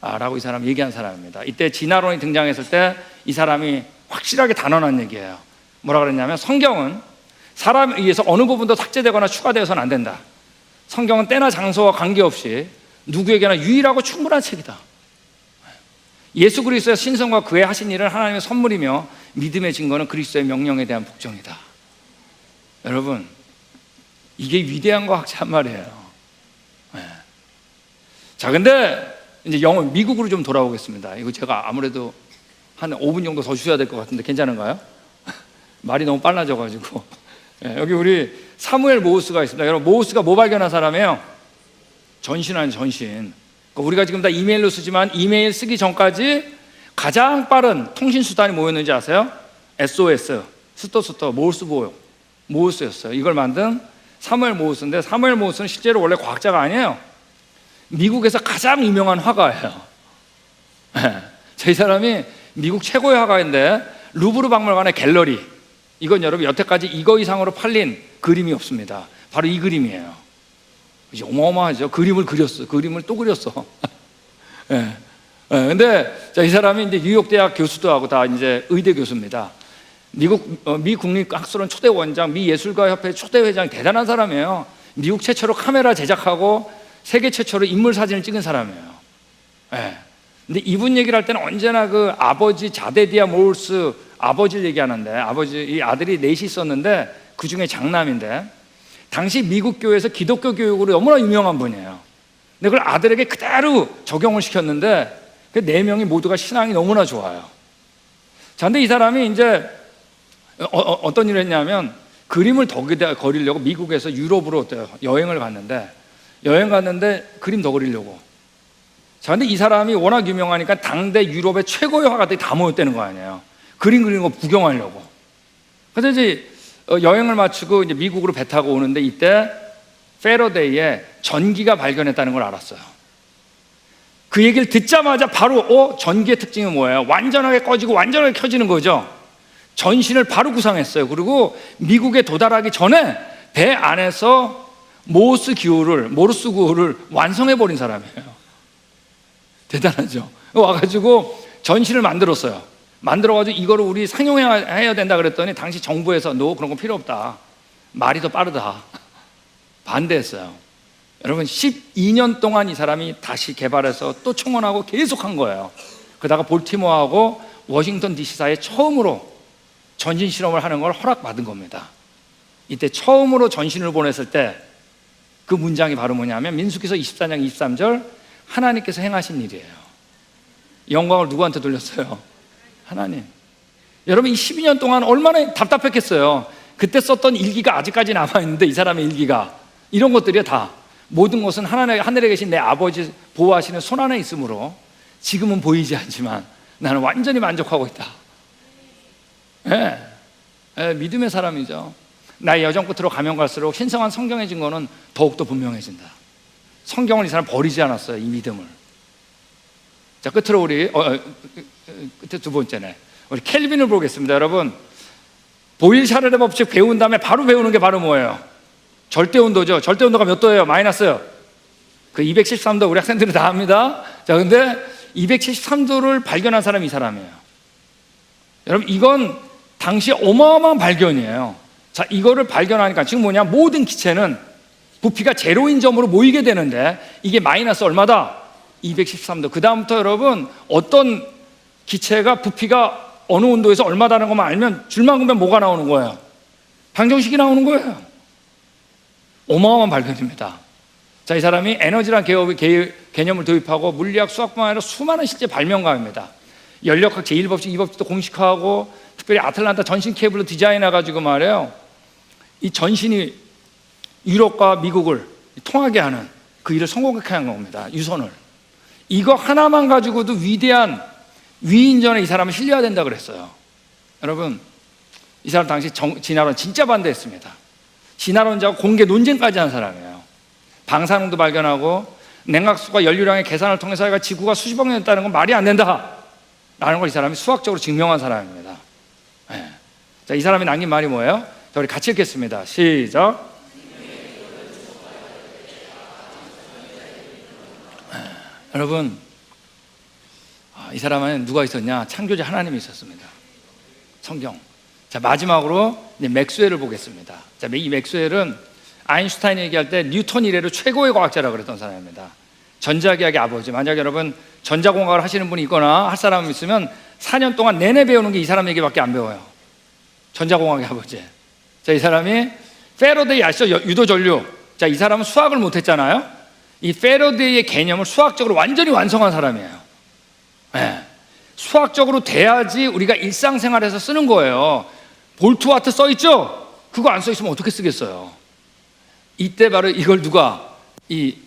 라고 이 사람이 얘기한 사람입니다. 이때 진화론이 등장했을 때 이 사람이 확실하게 단언한 얘기예요. 뭐라 그랬냐면, 성경은 사람에 의해서 어느 부분도 삭제되거나 추가되어서는 안 된다. 성경은 때나 장소와 관계없이 누구에게나 유일하고 충분한 책이다. 예수 그리스도의 신성과 그의 하신 일은 하나님의 선물이며 믿음의 증거는 그리스도의 명령에 대한 복종이다. 여러분, 이게 위대한 과학자 말이에요. 자, 근데 이제 미국으로 좀 돌아오겠습니다. 이거 제가 아무래도 한 5분 정도 더 주셔야 될 것 같은데 괜찮은가요? 말이 너무 빨라져가지고. 여기 우리 사무엘 모우스가 있습니다. 여러분, 모우스가 뭐 발견한 사람이에요? 전신한 전신. 우리가 지금 다 이메일로 쓰지만 이메일 쓰기 전까지 가장 빠른 통신 수단이 뭐였는지 아세요? SOS, 스토, 모우스였어요. 이걸 만든 사무엘 모우스인데, 사무엘 모우스는 실제로 원래 과학자가 아니에요. 미국에서 가장 유명한 화가예요. 이 사람이 미국 최고의 화가인데, 루브르 박물관의 갤러리, 이건 여러분 여태까지 이거 이상으로 팔린 그림이 없습니다. 바로 이 그림이에요. 어마어마하죠. 그림을 또 그렸어. 근데 이 사람이 이제 뉴욕 대학 교수도 하고 다 이제 의대 교수입니다. 미 국립학술원 초대 원장, 미 예술가협회 초대 회장, 대단한 사람이에요. 미국 최초로 카메라 제작하고 세계 최초로 인물 사진을 찍은 사람이에요. 근데 이분 얘기를 할 때는 언제나 그 아버지 자데디아 모울스 아버지를 얘기하는데, 이 아들이 넷이 있었는데 그 중에 장남인데, 당시 미국 교회에서 기독교 교육으로 너무나 유명한 분이에요. 근데 그걸 아들에게 그대로 적용을 시켰는데 그 네 명이 모두가 신앙이 너무나 좋아요. 자, 근데 이 사람이 이제 어떤 일을 했냐면, 그림을 더 그리려고 미국에서 유럽으로 여행을 갔는데 그림 더 그리려고. 자, 근데 이 사람이 워낙 유명하니까 당대 유럽의 최고의 화가들이 다 모였다는 거 아니에요. 그림 그리는 거 구경하려고. 그래서 이제 여행을 마치고 이제 미국으로 배 타고 오는데, 이때 패러데이에 전기가 발견했다는 걸 알았어요. 그 얘기를 듣자마자 바로 전기의 특징이 뭐예요? 완전하게 꺼지고 완전하게 켜지는 거죠. 전신을 바로 구상했어요. 그리고 미국에 도달하기 전에 배 안에서 모르스 구호를 완성해버린 사람이에요. 대단하죠. 와가지고 전신을 만들었어요. 만들어가지고 이거를 우리 상용해야 된다 그랬더니, 당시 정부에서 너 그런 거 필요 없다, 말이 더 빠르다, 반대했어요. 여러분, 12년 동안 이 사람이 다시 개발해서 또 청원하고 계속 한 거예요. 그러다가 볼티모어하고 워싱턴 DC 사이에 처음으로 전신 실험을 하는 걸 허락받은 겁니다. 이때 처음으로 전신을 보냈을 때 그 문장이 바로 뭐냐면, 민수기서 24장 23절, 하나님께서 행하신 일이에요. 영광을 누구한테 돌렸어요? 하나님. 여러분, 이 12년 동안 얼마나 답답했겠어요. 그때 썼던 일기가 아직까지 남아있는데, 이 사람의 일기가, 이런 것들이 다, 모든 것은 하늘에 계신 내 아버지 보호하시는 손 안에 있으므로 지금은 보이지 않지만 나는 완전히 만족하고 있다. 믿음의 사람이죠. 나의 여정 끝으로 가면 갈수록 신성한 성경의 증거는 더욱더 분명해진다. 성경을 이 사람 버리지 않았어요, 이 믿음을. 자, 끝으로 우리 끝에 두 번째네, 우리 켈빈을 보겠습니다. 여러분, 보일-샤를의 법칙 배운 다음에 바로 배우는 게 바로 뭐예요? 절대온도죠. 절대온도가 몇 도예요? 마이너스요. 그 273도 우리 학생들이 다 합니다. 자, 근데 273도를 발견한 사람이 이 사람이에요. 여러분, 이건 당시 어마어마한 발견이에요. 자, 이거를 발견하니까 지금 뭐냐, 모든 기체는 부피가 제로인 점으로 모이게 되는데, 이게 마이너스 얼마다? 213도. 그 다음부터 여러분, 어떤 기체가 부피가 어느 온도에서 얼마다는 것만 알면 줄만 그으면 뭐가 나오는 거예요? 방정식이 나오는 거예요. 어마어마한 발견입니다. 자, 이 사람이 에너지란 개념을 도입하고 물리학, 수학뿐만 아니라 수많은 실제 발명가입니다. 연력학 제1법칙, 2법칙도 공식화하고, 특별히 아틀란타 전신 케이블로 디자인해가지고 말이에요, 이 전신이 유럽과 미국을 통하게 하는 그 일을 성공하게 한 겁니다. 유선을. 이거 하나만 가지고도 위대한 위인전에 이 사람을 실려야 된다 그랬어요. 여러분, 이 사람 당시 진화론 진짜 반대했습니다. 진화론자하고 공개 논쟁까지 한 사람이에요. 방사능도 발견하고 냉각수가 연료량의 계산을 통해서 지구가 수십억 년 됐다는 건 말이 안 된다 라는 걸 이 사람이 수학적으로 증명한 사람입니다. 자, 이 사람이 남긴 말이 뭐예요? 자, 우리 같이 읽겠습니다. 시작. 여러분, 이 사람은 누가 있었냐? 창조자 하나님이 있었습니다. 성경. 자, 마지막으로 이제 맥스웰을 보겠습니다. 자, 이 맥스웰은 아인슈타인이 얘기할 때 뉴턴 이래로 최고의 과학자라고 그랬던 사람입니다. 전자기학의 아버지. 만약 여러분 전자공학을 하시는 분이 있거나 할 사람이 있으면 4년 동안 내내 배우는 게 이 사람 얘기밖에 안 배워요. 전자공학의 아버지. 자, 이 사람이 패러데이 아시죠? 유도전류. 자, 이 사람은 수학을 못했잖아요. 이 패러데이의 개념을 수학적으로 완전히 완성한 사람이에요. 네. 수학적으로 돼야지 우리가 일상생활에서 쓰는 거예요. 볼트와트 써있죠? 그거 안 써있으면 어떻게 쓰겠어요? 이때 바로 이걸 누가? 이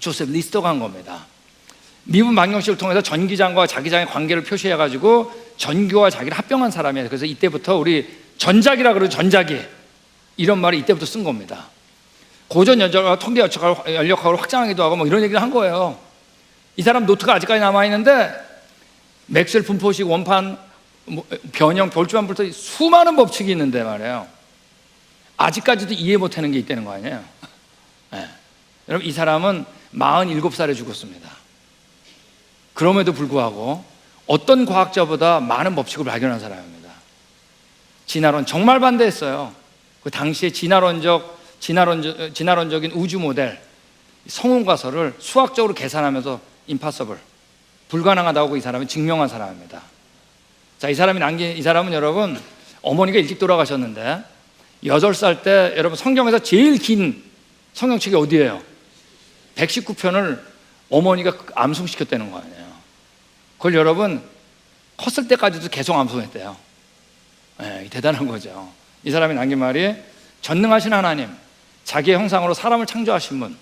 조셉 리스터가 한 겁니다. 미분 방정식을 통해서 전기장과 자기장의 관계를 표시해가지고 전기와 자기를 합병한 사람이에요. 그래서 이때부터 우리 전자기라 그러죠. 전자기. 이런 말을 이때부터 쓴 겁니다. 고전 연적과 통계 연력학을 확장하기도 하고 뭐 이런 얘기를 한 거예요. 이 사람 노트가 아직까지 남아있는데 맥스웰 분포식, 원판, 변형, 별주만부터 수많은 법칙이 있는데 말이에요. 아직까지도 이해 못하는 게 있다는 거 아니에요? 네. 여러분, 이 사람은 47살에 죽었습니다. 그럼에도 불구하고 어떤 과학자보다 많은 법칙을 발견한 사람입니다. 진화론 정말 반대했어요. 그 당시에 진화론적인 우주 모델 성운가설을 수학적으로 계산하면서 impossible, 불가능하다고 이 사람이 증명한 사람입니다. 자, 이 사람은 여러분 어머니가 일찍 돌아가셨는데 8살 때 여러분 성경에서 제일 긴 성경책이 어디예요? 119편을 어머니가 암송시켰다는 거 아니에요. 그걸 여러분 컸을 때까지도 계속 암송했대요. 네, 대단한 거죠. 이 사람이 남긴 말이 전능하신 하나님, 자기의 형상으로 사람을 창조하신 분,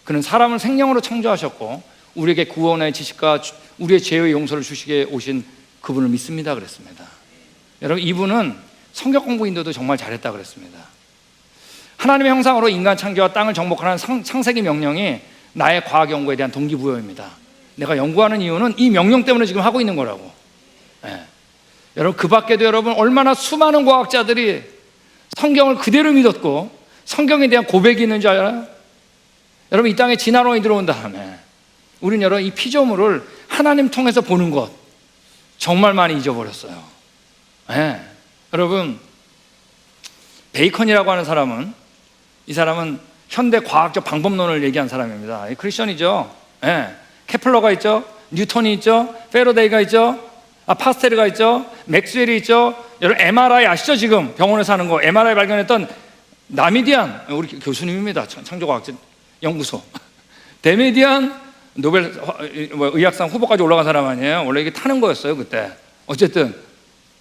그는 사람을 생명으로 창조하셨고 우리에게 구원의 지식과 우리의 죄의 용서를 주시게 오신 그분을 믿습니다 그랬습니다. 여러분, 이분은 성경 공부인데도 정말 잘했다 그랬습니다. 하나님의 형상으로 인간 창조와 땅을 정복하는 창세기 명령이 나의 과학 연구에 대한 동기부여입니다. 내가 연구하는 이유는 이 명령 때문에 지금 하고 있는 거라고. 네. 여러분, 그 밖에도 여러분 얼마나 수많은 과학자들이 성경을 그대로 믿었고 성경에 대한 고백이 있는 줄 알아요? 여러분, 이 땅에 진화론이 들어온 다음에 우리는 여러분 이 피조물을 하나님 통해서 보는 것 정말 많이 잊어버렸어요. 네. 여러분, 베이컨이라고 하는 사람은, 이 사람은 현대 과학적 방법론을 얘기한 사람입니다. 크리스천이죠. 네. 케플러가 있죠, 뉴턴이 있죠, 패러데이가 있죠, 파스텔가 있죠, 맥스웰이 있죠. 여러분 MRI 아시죠? 지금 병원에서 하는 거 MRI 발견했던 나미디안, 우리 교수님입니다. 창조과학자 연구소 데미디안 노벨 의학상 후보까지 올라간 사람 아니에요? 원래 이게 타는 거였어요 그때. 어쨌든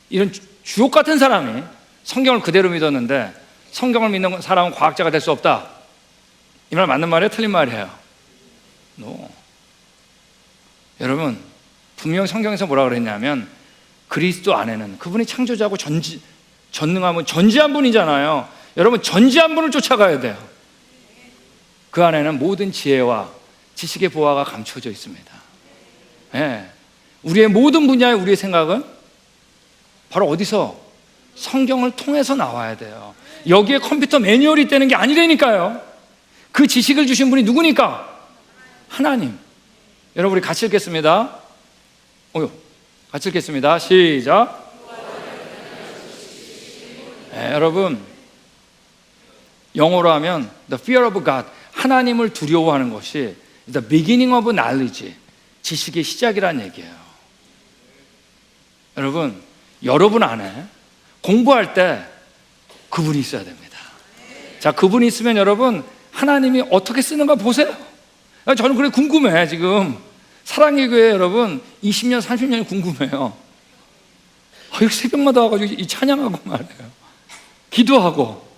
이런 주옥 같은 사람이 성경을 그대로 믿었는데 성경을 믿는 사람은 과학자가 될 수 없다. 이 말 맞는 말이에요? 틀린 말이에요? No. 여러분, 분명 성경에서 뭐라 그랬냐면 그리스도 안에는, 그분이 창조자고 전능하면 전지한 분이잖아요. 여러분, 전지한 분을 쫓아가야 돼요. 그 안에는 모든 지혜와 지식의 보화가 감춰져 있습니다. 네. 우리의 모든 분야의 우리의 생각은 바로 어디서? 성경을 통해서 나와야 돼요. 여기에 컴퓨터 매뉴얼이 있다는 게 아니라니까요. 그 지식을 주신 분이 누구니까? 하나님. 여러분, 우리 같이 읽겠습니다. 같이 읽겠습니다. 시작. 네, 여러분, 영어로 하면 the fear of God, 하나님을 두려워하는 것이 the beginning of knowledge, 지식의 시작이라는 얘기예요. 여러분 안에 공부할 때 그분이 있어야 됩니다. 자, 그분이 있으면 여러분 하나님이 어떻게 쓰는가 보세요. 저는 그래 궁금해. 지금 사랑의 교회 여러분 20년 30년이 궁금해요. 이렇게 새벽마다 와가지고 이 찬양하고 말해요, 기도하고.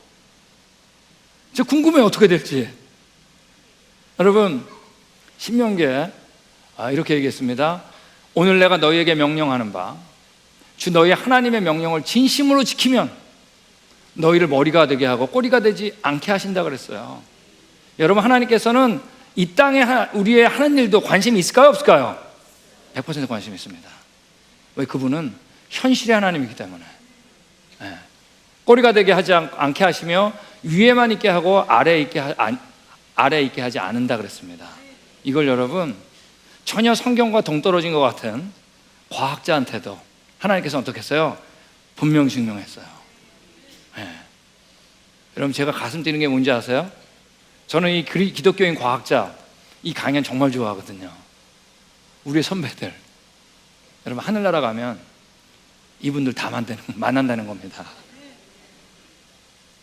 진짜 궁금해요, 어떻게 될지. 여러분, 신명기에 이렇게 얘기했습니다. 오늘 내가 너희에게 명령하는 바 주 너희 하나님의 명령을 진심으로 지키면 너희를 머리가 되게 하고 꼬리가 되지 않게 하신다 그랬어요. 여러분, 하나님께서는 이 땅에 우리의 하는 일도 관심이 있을까요, 없을까요? 100% 관심이 있습니다. 왜? 그분은 현실의 하나님이기 때문에. 네. 꼬리가 되게 하지 않게 하시며 위에만 있게 하고 아래에 있게 하지 않는다 그랬습니다. 이걸 여러분 전혀 성경과 동떨어진 것 같은 과학자한테도 하나님께서 어떻게 했어요? 분명증명했어요. 네. 여러분, 제가 가슴 뛰는 게 뭔지 아세요? 저는 이 기독교인 과학자 이 강연 정말 좋아하거든요. 우리의 선배들, 여러분, 하늘나라 가면 이분들 다 만난다는 겁니다.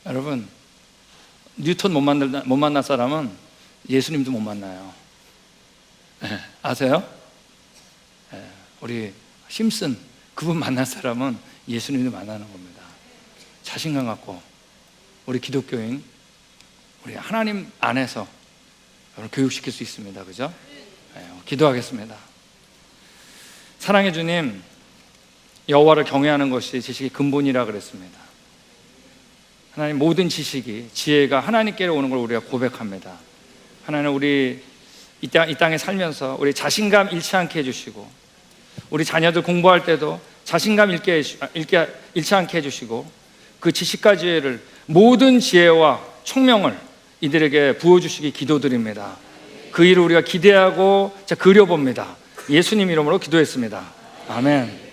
여러분, 뉴턴 못 만날 사람은 예수님도 못 만나요. 네, 아세요? 네, 우리 심슨, 그분 만날 사람은 예수님도 만나는 겁니다. 자신감 갖고 우리 기독교인, 우리 하나님 안에서 여러분 교육시킬 수 있습니다. 그죠? 네, 기도하겠습니다. 사랑의 주님, 여호와를 경외하는 것이 지식의 근본이라 그랬습니다. 하나님, 모든 지식이, 지혜가 하나님께로 오는 걸 우리가 고백합니다. 하나님, 우리 이 땅에 살면서 우리 자신감 잃지 않게 해주시고, 우리 자녀들 공부할 때도 자신감 잃지 않게 해주시고, 그 지식과 지혜를, 모든 지혜와 총명을 이들에게 부어주시기 기도드립니다. 그 일을 우리가 기대하고 그려봅니다. 예수님 이름으로 기도했습니다. 아멘.